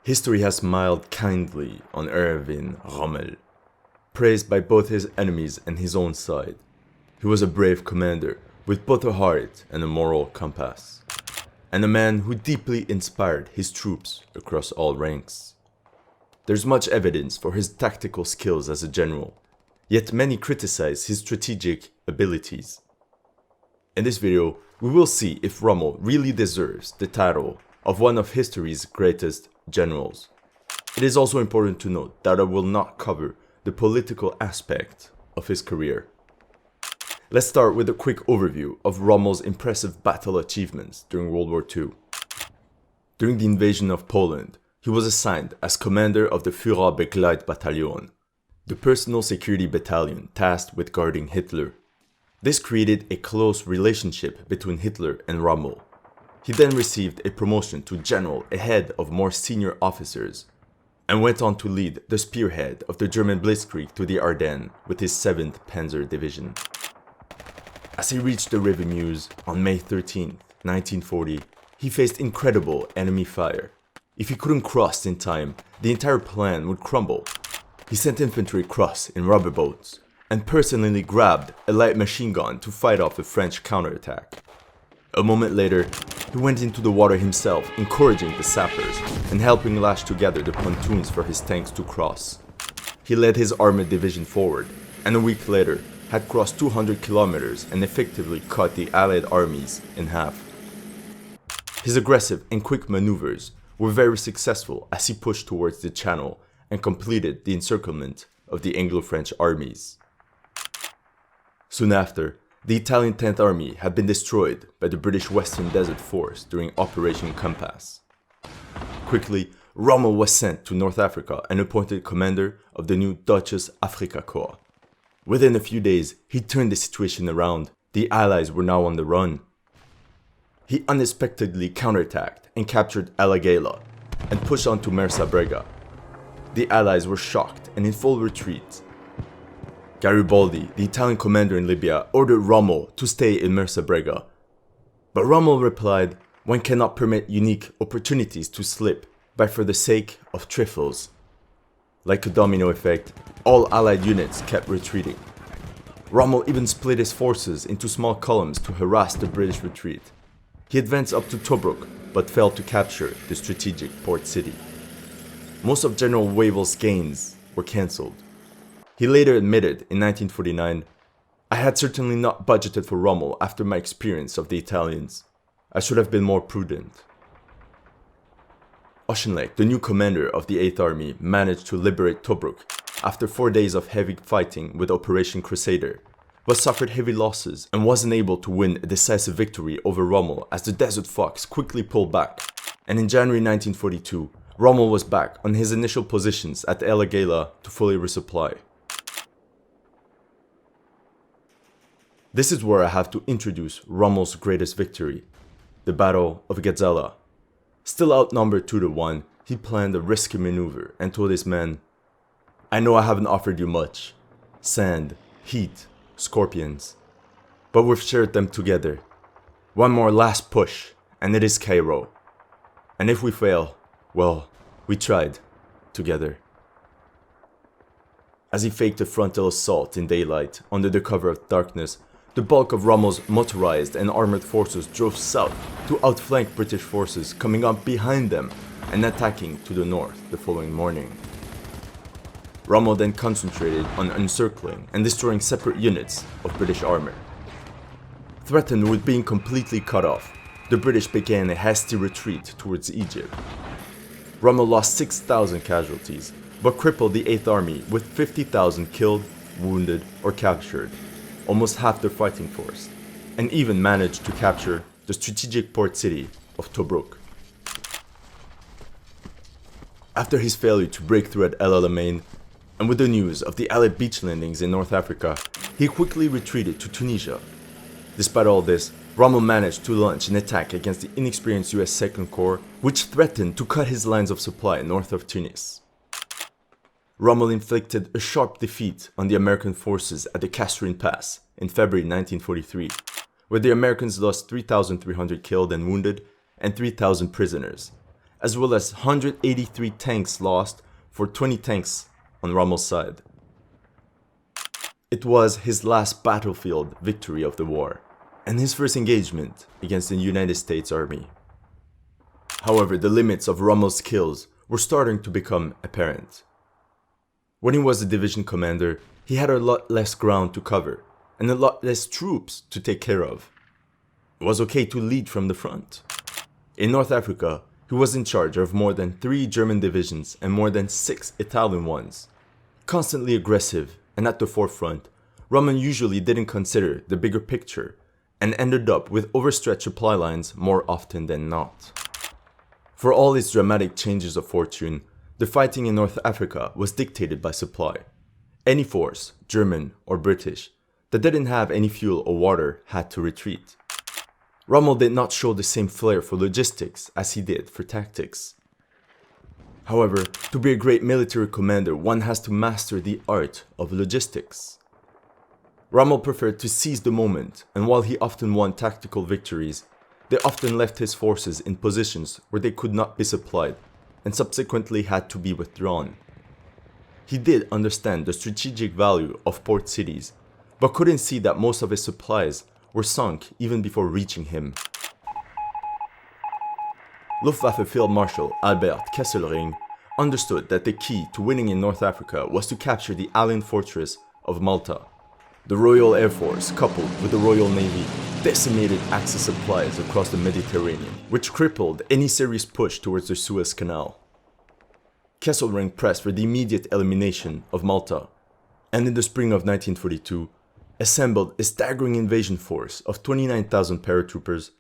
History has smiled kindly on Erwin Rommel, praised by both his enemies and his own side. He was a brave commander with both a heart and a moral compass, and a man who deeply inspired his troops across all ranks. There's much evidence for his tactical skills as a general, yet many criticize his strategic abilities. In this video, we will see if Rommel really deserves the title of one of history's greatest generals. It is also important to note that I will not cover the political aspect of his career. Let's start with a quick overview of Rommel's impressive battle achievements during World War II. During the invasion of Poland, he was assigned as commander of the Führerbegleitbataillon, the personal security battalion tasked with guarding Hitler. This created a close relationship between Hitler and Rommel. He then received a promotion to general ahead of more senior officers, and went on to lead the spearhead of the German blitzkrieg to the Ardennes with his 7th Panzer Division. As he reached the River Meuse on May 13, 1940, he faced incredible enemy fire. If he couldn't cross in time, the entire plan would crumble. He sent infantry across in rubber boats, and personally grabbed a light machine gun to fight off the French counterattack. A moment later, he went into the water himself, encouraging the sappers and helping lash together the pontoons for his tanks to cross. He led his armored division forward, and a week later had crossed 200 kilometers and effectively cut the Allied armies in half. His aggressive and quick maneuvers were very successful as he pushed towards the Channel and completed the encirclement of the Anglo-French armies. Soon after, the Italian 10th Army had been destroyed by the British Western Desert Force during Operation Compass. Quickly, Rommel was sent to North Africa and appointed commander of the new Deutsches Afrikakorps. Within a few days, he turned the situation around. The Allies were now on the run. He unexpectedly counterattacked and captured Alagela and pushed on to Mersa The Allies were shocked and in full retreat. Garibaldi, the Italian commander in Libya, ordered Rommel to stay in Mersa But Rommel replied, "One cannot permit unique opportunities to slip by for the sake of trifles." Like a domino effect, all Allied units kept retreating. Rommel even split his forces into small columns to harass the British retreat. He advanced up to Tobruk, but failed to capture the strategic port city. Most of General Wavell's gains were cancelled. He later admitted in 1949, "I had certainly not budgeted for Rommel after my experience of the Italians. I should have been more prudent." Auchinleck, the new commander of the 8th Army, managed to liberate Tobruk after 4 days of heavy fighting with Operation Crusader, but suffered heavy losses and wasn't able to win a decisive victory over Rommel as the Desert Fox quickly pulled back, and in January 1942, Rommel was back on his initial positions at El Agheila to fully resupply. This is where I have to introduce Rommel's greatest victory, the Battle of Gazala. Still outnumbered 2-1, he planned a risky maneuver and told his men, "I know I haven't offered you much, sand, heat, scorpions, but we've shared them together. One more last push, and it is Cairo. And if we fail, well, we tried, together." As he faked a frontal assault in daylight, under the cover of darkness, the bulk of Rommel's motorized and armored forces drove south to outflank British forces coming up behind them and attacking to the north the following morning. Rommel then concentrated on encircling and destroying separate units of British armor. Threatened with being completely cut off, the British began a hasty retreat towards Egypt. Rommel lost 6,000 casualties, but crippled the 8th Army with 50,000 killed, wounded, or captured, almost half their fighting force, and even managed to capture the strategic port city of Tobruk. After his failure to break through at El Alamein, and with the news of the Allied beach landings in North Africa, he quickly retreated to Tunisia. Despite all this, Rommel managed to launch an attack against the inexperienced US Second Corps, which threatened to cut his lines of supply north of Tunis. Rommel inflicted a sharp defeat on the American forces at the Kasserine Pass in February 1943, where the Americans lost 3,300 killed and wounded and 3,000 prisoners, as well as 183 tanks lost for 20 tanks on Rommel's side. It was his last battlefield victory of the war, and his first engagement against the United States Army. However, the limits of Rommel's skills were starting to become apparent. When he was a division commander, he had a lot less ground to cover, and a lot less troops to take care of. It was okay to lead from the front. In North Africa, he was in charge of more than 3 German divisions and more than 6 Italian ones. Constantly aggressive and at the forefront, Rommel usually didn't consider the bigger picture and ended up with overstretched supply lines more often than not. For all its dramatic changes of fortune, the fighting in North Africa was dictated by supply. Any force, German or British, that didn't have any fuel or water had to retreat. Rommel did not show the same flair for logistics as he did for tactics. However, to be a great military commander, one has to master the art of logistics. Rommel preferred to seize the moment, and while he often won tactical victories, they often left his forces in positions where they could not be supplied, and subsequently had to be withdrawn. He did understand the strategic value of port cities, but couldn't see that most of his supplies were sunk even before reaching him. Luftwaffe Field Marshal Albert Kesselring understood that the key to winning in North Africa was to capture the island fortress of Malta. The Royal Air Force, coupled with the Royal Navy, decimated Axis supplies across the Mediterranean, which crippled any serious push towards the Suez Canal. Kesselring pressed for the immediate elimination of Malta, and in the spring of 1942, assembled a staggering invasion force of 29,000 paratroopers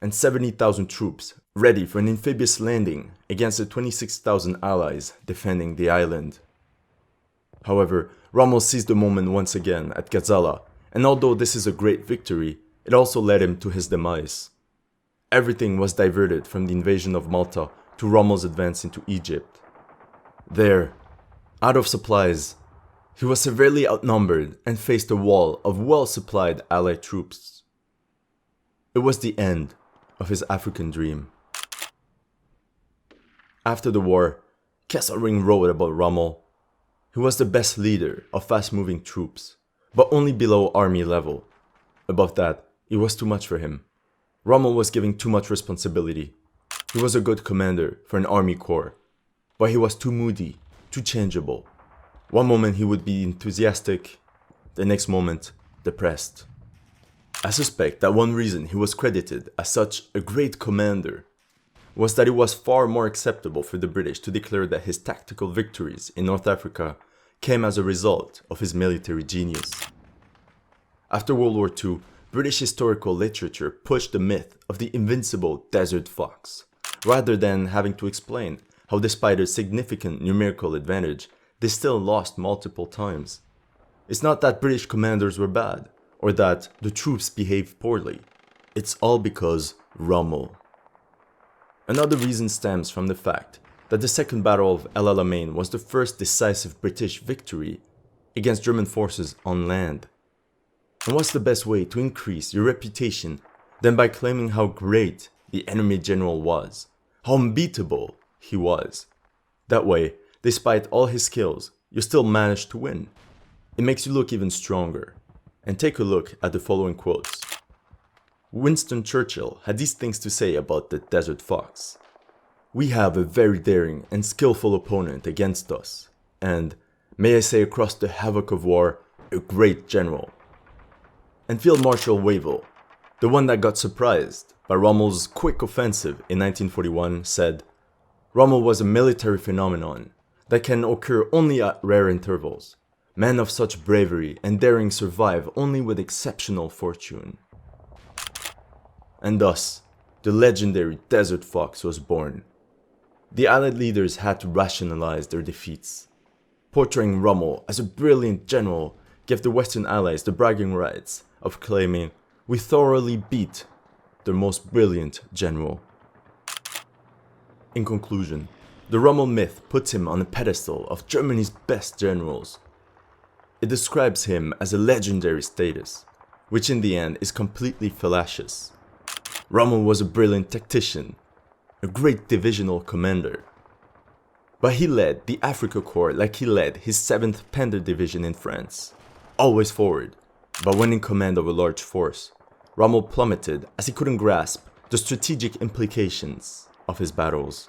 and 70,000 troops ready for an amphibious landing against the 26,000 allies defending the island. However, Rommel seized the moment once again at Gazala, and although this is a great victory, it also led him to his demise. Everything was diverted from the invasion of Malta to Rommel's advance into Egypt. There, out of supplies, he was severely outnumbered and faced a wall of well-supplied Allied troops. It was the end of his African dream. After the war, Kesselring wrote about Rommel. He was the best leader of fast-moving troops, but only below army level. Above that, it was too much for him. Rommel was given too much responsibility. He was a good commander for an army corps, but he was too moody, too changeable. One moment he would be enthusiastic, the next moment depressed. I suspect that one reason he was credited as such a great commander was that it was far more acceptable for the British to declare that his tactical victories in North Africa came as a result of his military genius. After World War II, British historical literature pushed the myth of the invincible desert fox, rather than having to explain how despite a significant numerical advantage, they still lost multiple times. It's not that British commanders were bad, or that the troops behaved poorly. It's all because Rommel. Another reason stems from the fact that the Second Battle of El Alamein was the first decisive British victory against German forces on land. And what's the best way to increase your reputation than by claiming how great the enemy general was, how unbeatable he was? That way, despite all his skills, you still managed to win. It makes you look even stronger. And take a look at the following quotes. Winston Churchill had these things to say about the desert fox. "We have a very daring and skillful opponent against us, and, may I say across the havoc of war, a great general." And Field Marshal Wavell, the one that got surprised by Rommel's quick offensive in 1941, said, "Rommel was a military phenomenon that can occur only at rare intervals. Men of such bravery and daring survive only with exceptional fortune." And thus, the legendary Desert Fox was born. The Allied leaders had to rationalize their defeats. Portraying Rommel as a brilliant general gave the Western Allies the bragging rights of claiming, "We thoroughly beat their most brilliant general." In conclusion, the Rommel myth puts him on a pedestal of Germany's best generals. It describes him as a legendary status, which in the end is completely fallacious. Rommel was a brilliant tactician, a great divisional commander. But he led the Africa Corps like he led his 7th Panther Division in France, always forward. But when in command of a large force, Rommel plummeted as he couldn't grasp the strategic implications of his battles.